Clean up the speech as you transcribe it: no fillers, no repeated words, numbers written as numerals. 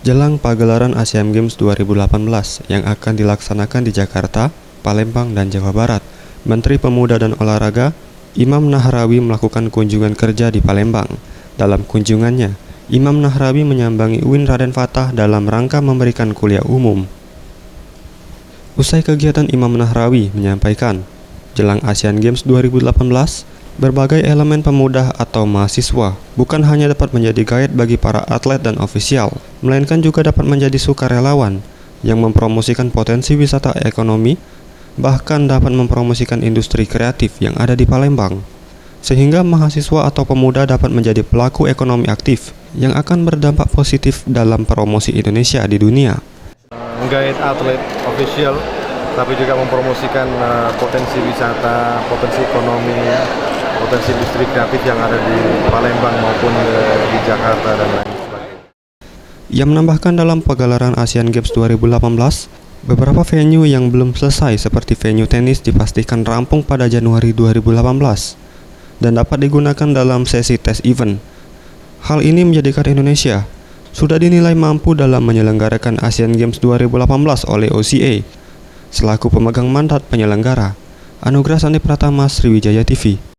Jelang pagelaran Asian Games 2018 yang akan dilaksanakan di Jakarta, Palembang, dan Jawa Barat, Menteri Pemuda dan Olahraga Imam Nahrawi melakukan kunjungan kerja di Palembang. Dalam kunjungannya, Imam Nahrawi menyambangi UIN Raden Fatah dalam rangka memberikan kuliah umum. Usai kegiatan, Imam Nahrawi menyampaikan, jelang Asian Games 2018, berbagai elemen pemuda atau mahasiswa bukan hanya dapat menjadi guide bagi para atlet dan ofisial, melainkan juga dapat menjadi sukarelawan yang mempromosikan potensi wisata ekonomi, bahkan dapat mempromosikan industri kreatif yang ada di Palembang, sehingga mahasiswa atau pemuda dapat menjadi pelaku ekonomi aktif yang akan berdampak positif dalam promosi Indonesia di dunia. Guide atlet official, tapi juga mempromosikan potensi wisata, potensi ekonomi, potensi industri kreatif yang ada di Palembang maupun di Jakarta dan lain sebagainya. Ia menambahkan dalam pagelaran Asian Games 2018, beberapa venue yang belum selesai seperti venue tenis dipastikan rampung pada Januari 2018 dan dapat digunakan dalam sesi tes event. Hal ini menjadikan Indonesia sudah dinilai mampu dalam menyelenggarakan Asian Games 2018 oleh OCA selaku pemegang mandat penyelenggara. Anugrah Sandi Pratama, Sriwijaya TV.